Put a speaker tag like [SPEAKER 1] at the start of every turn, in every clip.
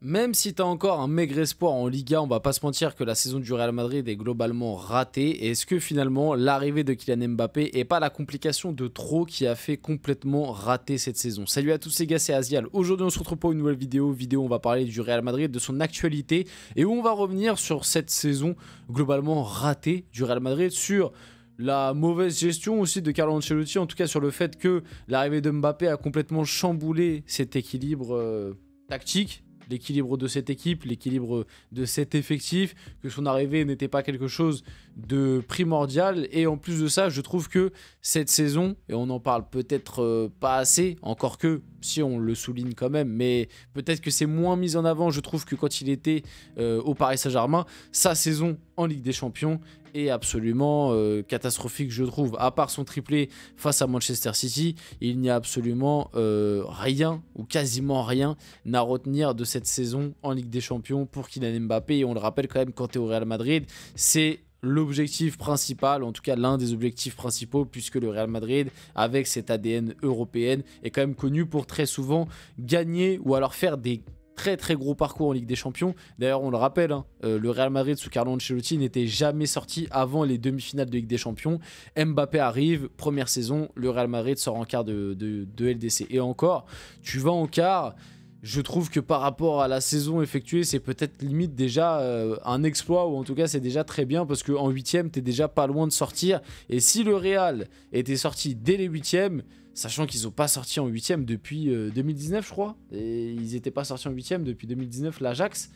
[SPEAKER 1] Même si tu as encore un maigre espoir en Liga, on va pas se mentir que la saison du Real Madrid est globalement ratée. Et est-ce que finalement l'arrivée de Kylian Mbappé est pas la complication de trop qui a fait complètement rater cette saison? Salut à tous les gars, c'est Azial. Aujourd'hui on se retrouve pour une nouvelle vidéo. On va parler du Real Madrid, de son actualité et où on va revenir sur cette saison globalement ratée du Real Madrid, sur la mauvaise gestion aussi de Carlo Ancelotti, en tout cas sur le fait que l'arrivée de Mbappé a complètement chamboulé cet équilibre tactique, l'équilibre de cette équipe, l'équilibre de cet effectif, que son arrivée n'était pas quelque chose de primordial. Et en plus de ça, je trouve que cette saison, et on n'en parle peut-être pas assez, encore que si on le souligne quand même, mais peut-être que c'est moins mis en avant, je trouve, que quand il était au Paris Saint-Germain. Sa saison en Ligue des Champions est absolument catastrophique, je trouve. À part son triplé face à Manchester City, il n'y a absolument rien ou quasiment rien à retenir de cette saison en Ligue des Champions pour Kylian Mbappé. Et on le rappelle quand même, quand tu es au Real Madrid, c'est l'objectif principal, en tout cas l'un des objectifs principaux, puisque le Real Madrid, avec cet ADN européen, est quand même connu pour très souvent gagner ou alors faire des très gros parcours en Ligue des Champions. D'ailleurs, on le rappelle, le Real Madrid sous Carlo Ancelotti n'était jamais sorti avant les demi-finales de Ligue des Champions. Mbappé arrive, première saison, le Real Madrid sort en quart de LDC. Et encore, tu vas en quart. Je trouve que par rapport à la saison effectuée, c'est peut-être limite déjà un exploit, ou en tout cas c'est déjà très bien, parce qu'en huitième, t'es déjà pas loin de sortir. Et si le Real était sorti dès les huitièmes, sachant qu'ils n'ont pas sorti en huitième depuis 2019 je crois, et ils n'étaient pas sortis en huitième depuis 2019, l'Ajax,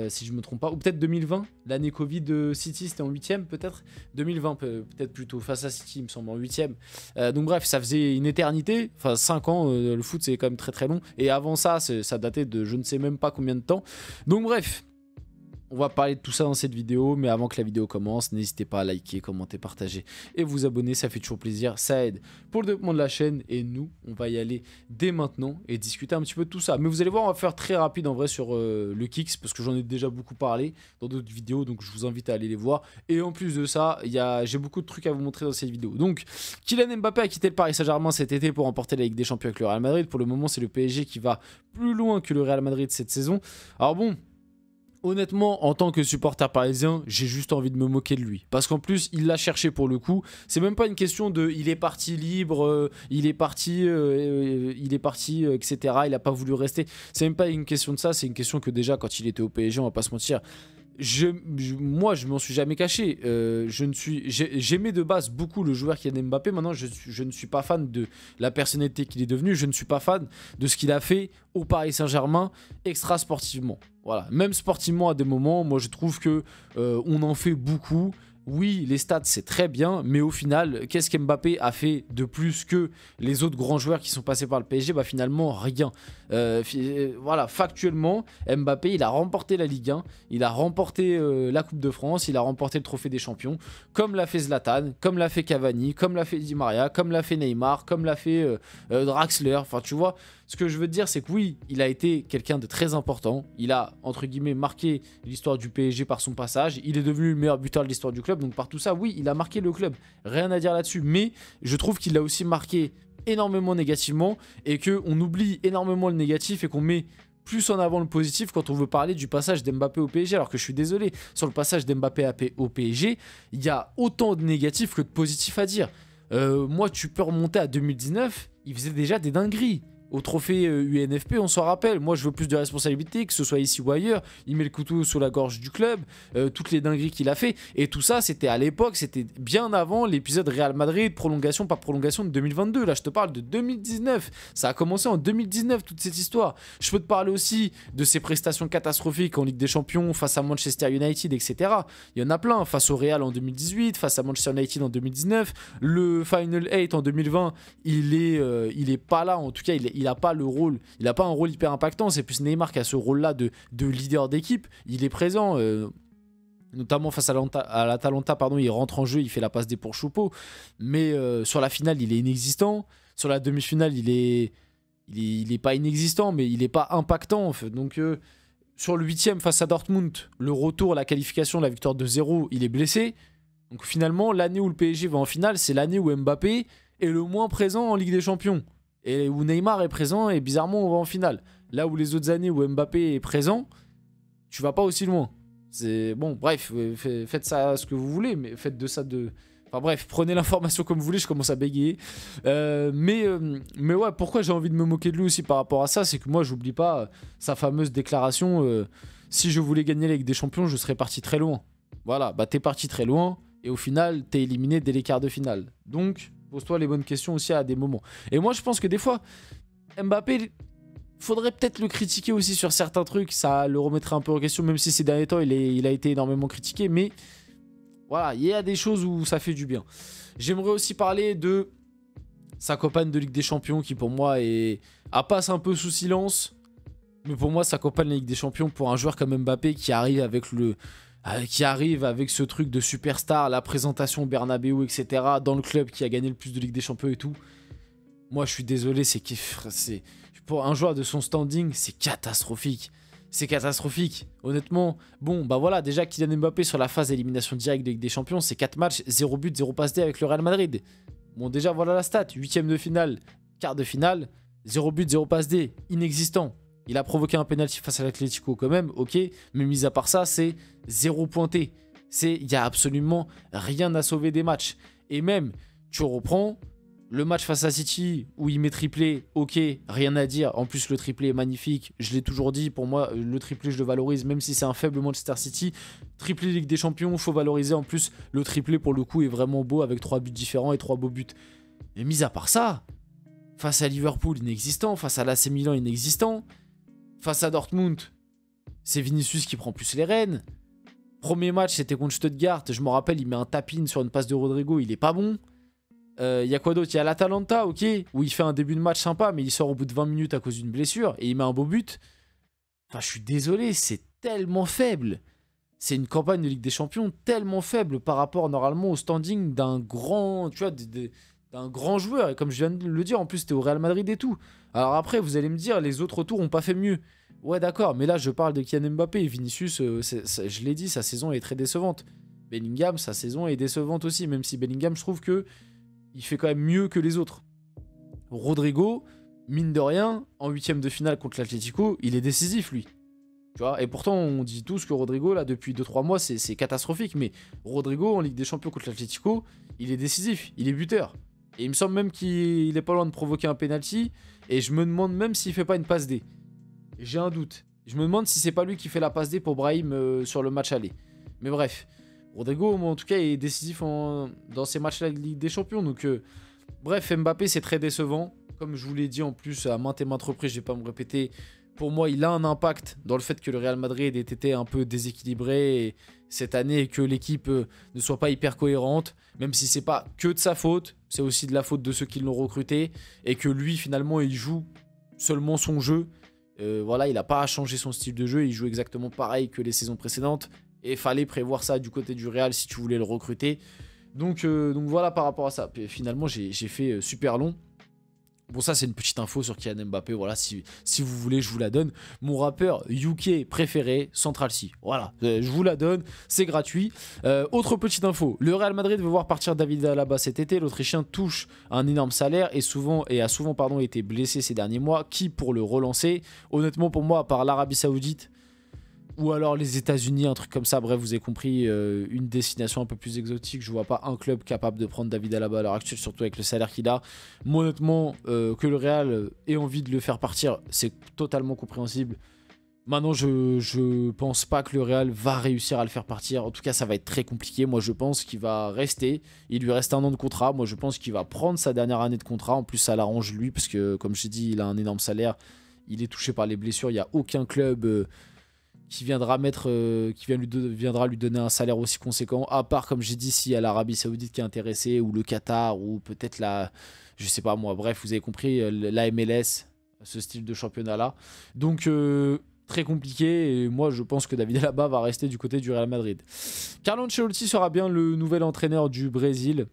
[SPEAKER 1] si je me trompe pas, ou peut-être 2020, l'année Covid de City, c'était en huitième peut-être, 2020 peut-être plutôt, face à City il me semble, en huitième. Donc bref, ça faisait une éternité, enfin 5 ans, le foot c'est quand même très long, et avant ça, ça datait de je ne sais même pas combien de temps. Donc bref, on va parler de tout ça dans cette vidéo, mais avant que la vidéo commence, n'hésitez pas à liker, commenter, partager et vous abonner, ça fait toujours plaisir, ça aide pour le développement de la chaîne. Et nous, on va y aller dès maintenant et discuter un petit peu de tout ça. Mais vous allez voir, on va faire très rapide en vrai sur le Kicks, parce que j'en ai déjà beaucoup parlé dans d'autres vidéos, donc je vous invite à aller les voir. Et en plus de ça, j'ai beaucoup de trucs à vous montrer dans cette vidéo. Donc, Kylian Mbappé a quitté le Paris Saint-Germain cet été pour remporter la Ligue des Champions avec le Real Madrid. Pour le moment, c'est le PSG qui va plus loin que le Real Madrid cette saison. Alors bon, honnêtement, en tant que supporter parisien, j'ai juste envie de me moquer de lui. Parce qu'en plus, il l'a cherché pour le coup. C'est même pas une question de il est parti libre, il est parti, etc. Il a pas voulu rester. C'est même pas une question de ça. C'est une question que déjà, quand il était au PSG, on va pas se mentir, moi, je m'en suis jamais caché. J'aimais de base beaucoup le joueur Kylian Mbappé. Maintenant, je ne suis pas fan de la personnalité qu'il est devenu. Je ne suis pas fan de ce qu'il a fait au Paris Saint-Germain extra sportivement. Voilà. Même sportivement, à des moments, moi, je trouve que on en fait beaucoup. Oui, les stats, c'est très bien, mais au final, qu'est-ce qu'Mbappé a fait de plus que les autres grands joueurs qui sont passés par le PSG? Bah finalement, rien. Voilà, factuellement, Mbappé, il a remporté la Ligue 1, il a remporté la Coupe de France, il a remporté le Trophée des Champions, comme l'a fait Zlatan, comme l'a fait Cavani, comme l'a fait Di Maria, comme l'a fait Neymar, comme l'a fait Draxler. Enfin, tu vois, ce que je veux te dire, c'est que oui, il a été quelqu'un de très important. Il a, entre guillemets, marqué l'histoire du PSG par son passage. Il est devenu le meilleur buteur de l'histoire du club. Donc par tout ça, oui, il a marqué le club. Rien à dire là-dessus. Mais je trouve qu'il l'a aussi marqué énormément négativement, et qu'on oublie énormément le négatif et qu'on met plus en avant le positif quand on veut parler du passage d'Mbappé au PSG. Alors que je suis désolé, sur le passage d'Mbappé au PSG, il y a autant de négatifs que de positifs à dire. Moi, tu peux remonter à 2019, il faisait déjà des dingueries. Au trophée UNFP, on s'en rappelle. Moi, je veux plus de responsabilité, que ce soit ici ou ailleurs. Il met le couteau sous la gorge du club, toutes les dingueries qu'il a fait. Et tout ça, c'était à l'époque, c'était bien avant l'épisode Real Madrid, prolongation, pas prolongation de 2022. Là, je te parle de 2019. Ça a commencé en 2019, toute cette histoire. Je peux te parler aussi de ses prestations catastrophiques en Ligue des Champions face à Manchester United, etc. Il y en a plein. Face au Real en 2018, face à Manchester United en 2019. Le Final 8 en 2020, il est pas là. En tout cas, il n'a pas le rôle, il n'a pas un rôle hyper impactant. C'est plus Neymar qui a ce rôle là de leader d'équipe. Il est présent, notamment face à l'Atalanta, pardon, il rentre en jeu, il fait la passe D pour Choupo, mais sur la finale il est inexistant. Sur la demi-finale il est pas inexistant, mais il est pas impactant en fait. Donc sur le 8ème face à Dortmund, le retour, la qualification, la victoire 2-0, il est blessé. Donc finalement, l'année où le PSG va en finale, c'est l'année où Mbappé est le moins présent en Ligue des Champions. Et où Neymar est présent et bizarrement on va en finale. Là où les autres années où Mbappé est présent, tu vas pas aussi loin. C'est bon, bref, faites ça ce que vous voulez, mais faites de ça de... Enfin bref, prenez l'information comme vous voulez, je commence à bégayer. Mais ouais, pourquoi j'ai envie de me moquer de lui aussi par rapport à ça, c'est que moi, j'oublie pas sa fameuse déclaration, si je voulais gagner la Ligue des Champions, je serais parti très loin. Voilà, bah t'es parti très loin, et au final, t'es éliminé dès les quarts de finale. Donc, pose-toi les bonnes questions aussi à des moments. Et moi, je pense que des fois, Mbappé... faudrait peut-être le critiquer aussi sur certains trucs, ça le remettrait un peu en question, même si ces derniers temps il a été énormément critiqué, mais voilà, il y a des choses où ça fait du bien. J'aimerais aussi parler de sa campagne de Ligue des Champions qui pour moi passe un peu sous silence, mais pour moi sa campagne de Ligue des Champions pour un joueur comme Mbappé qui arrive avec ce truc de superstar, la présentation au Bernabéu, etc., dans le club qui a gagné le plus de Ligue des Champions et tout. Moi je suis désolé, c'est pour un joueur de son standing, c'est catastrophique. C'est catastrophique. Honnêtement, bon, bah voilà, déjà Kylian Mbappé sur la phase d'élimination directe de Ligue des Champions, c'est 4 matchs, 0 but, 0 passe D avec le Real Madrid. Bon, déjà, voilà la stat. 8ème de finale, quart de finale, 0 but, 0 passe D, inexistant. Il a provoqué un penalty face à l'Atlético quand même, ok, mais mis à part ça, c'est 0 pointé. Il n'y a absolument rien à sauver des matchs. Et même, tu reprends... le match face à City où il met triplé, ok, rien à dire. En plus, le triplé est magnifique. Je l'ai toujours dit, pour moi, le triplé, je le valorise, même si c'est un faible Manchester City. Triplé Ligue des Champions, il faut valoriser. En plus, le triplé, pour le coup, est vraiment beau avec 3 buts différents et 3 beaux buts. Mais mis à part ça, face à Liverpool, inexistant. Face à l'AC Milan, inexistant. Face à Dortmund, c'est Vinicius qui prend plus les rênes. Premier match, c'était contre Stuttgart. Je me rappelle, il met un tap-in sur une passe de Rodrigo, il est pas bon. Il y a quoi d'autre? Il y a l'Atalanta, ok, où il fait un début de match sympa, mais il sort au bout de 20 minutes à cause d'une blessure et il met un beau but. Enfin, je suis désolé, c'est tellement faible. C'est une campagne de Ligue des Champions tellement faible par rapport normalement au standing d'un grand, tu vois, d'un grand joueur. Et comme je viens de le dire, en plus, c'était au Real Madrid et tout. Alors après, vous allez me dire, les autres tours n'ont pas fait mieux. Ouais, d'accord, mais là, je parle de Kylian Mbappé et Vinicius, je l'ai dit, sa saison est très décevante. Bellingham, sa saison est décevante aussi, même si Bellingham, je trouve que il fait quand même mieux que les autres. Rodrigo, mine de rien, en 8ème de finale contre l'Atlético, il est décisif, lui. Tu vois, et pourtant, on dit tous que Rodrigo, là, depuis 2-3 mois, c'est catastrophique. Mais Rodrigo, en Ligue des Champions contre l'Atlético, il est décisif, il est buteur. Et il me semble même qu'il est pas loin de provoquer un penalty. Et je me demande même s'il fait pas une passe D. J'ai un doute. Je me demande si c'est pas lui qui fait la passe D pour Brahim sur le match aller. Mais bref. Rodrigo, en tout cas, est décisif dans ces matchs-là de Ligue des Champions. Donc, bref, Mbappé, c'est très décevant. Comme je vous l'ai dit en plus à maintes et maintes reprises, je vais pas me répéter. Pour moi, il a un impact dans le fait que le Real Madrid ait été un peu déséquilibré cette année et que l'équipe ne soit pas hyper cohérente. Même si c'est pas que de sa faute, c'est aussi de la faute de ceux qui l'ont recruté. Et que lui, finalement, il joue seulement son jeu. Voilà, il n'a pas à changer son style de jeu. Il joue exactement pareil que les saisons précédentes. Et fallait prévoir ça du côté du Real si tu voulais le recruter. Donc voilà par rapport à ça. Puis, finalement, j'ai fait super long. Bon, ça, c'est une petite info sur Kylian Mbappé. Voilà, si vous voulez, je vous la donne. Mon rappeur UK préféré, Central C. Voilà, je vous la donne. C'est gratuit. Autre petite info. Le Real Madrid veut voir partir David Alaba cet été. L'Autrichien touche un énorme salaire et a souvent été blessé ces derniers mois. Qui pour le relancer? Honnêtement, pour moi, à part l'Arabie Saoudite ou alors les États-Unis, un truc comme ça, bref, vous avez compris, une destination un peu plus exotique. Je vois pas un club capable de prendre David Alaba à l'heure actuelle, surtout avec le salaire qu'il a. Moi, honnêtement, que le Real ait envie de le faire partir, c'est totalement compréhensible. Maintenant, je pense pas que le Real va réussir à le faire partir. En tout cas, ça va être très compliqué. Moi, je pense qu'il va rester. Il lui reste 1 an de contrat. Moi, je pense qu'il va prendre sa dernière année de contrat. En plus, ça l'arrange lui, parce que, comme je t'ai dit, il a un énorme salaire. Il est touché par les blessures. Il n'y a aucun club... qui viendra lui donner un salaire aussi conséquent, à part, comme j'ai dit, s'il y a l'Arabie Saoudite qui est intéressée, ou le Qatar, ou peut-être je sais pas moi, bref, vous avez compris, la MLS, ce style de championnat-là. Donc, très compliqué, et moi, je pense que David Alaba va rester du côté du Real Madrid. Carlo Ancelotti sera bien le nouvel entraîneur du Brésil.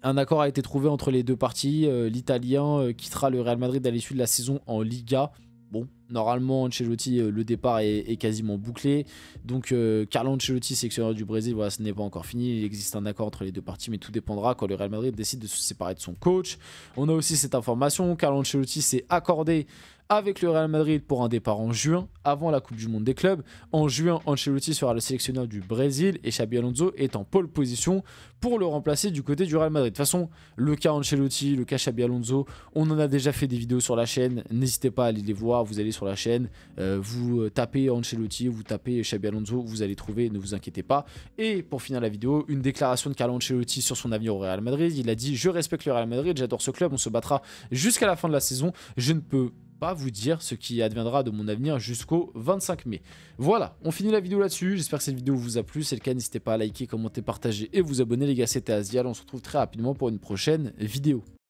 [SPEAKER 1] Un accord a été trouvé entre les deux parties. L'Italien quittera le Real Madrid à l'issue de la saison en Liga. Bon, normalement, Ancelotti, le départ est quasiment bouclé. Donc, Carlo Ancelotti, sélectionneur du Brésil, voilà, ce n'est pas encore fini. Il existe un accord entre les deux parties, mais tout dépendra quand le Real Madrid décide de se séparer de son coach. On a aussi cette information. Carlo Ancelotti s'est accordé avec le Real Madrid pour un départ en juin, avant la Coupe du Monde des clubs. En juin, Ancelotti sera le sélectionneur du Brésil et Xabi Alonso est en pole position pour le remplacer du côté du Real Madrid. De toute façon, le cas Ancelotti, le cas Xabi Alonso, on en a déjà fait des vidéos sur la chaîne. N'hésitez pas à aller les voir, vous allez sur la chaîne, vous tapez Ancelotti, vous tapez Xabi Alonso, vous allez trouver, ne vous inquiétez pas. Et pour finir la vidéo, une déclaration de Carlo Ancelotti sur son avenir au Real Madrid. Il a dit: je respecte le Real Madrid, j'adore ce club, on se battra jusqu'à la fin de la saison. Je ne peux pas vous dire ce qui adviendra de mon avenir jusqu'au 25 mai. Voilà, on finit la vidéo là-dessus. J'espère que cette vidéo vous a plu. Si c'est le cas, n'hésitez pas à liker, commenter, partager et vous abonner les gars. C'était Azial, on se retrouve très rapidement pour une prochaine vidéo.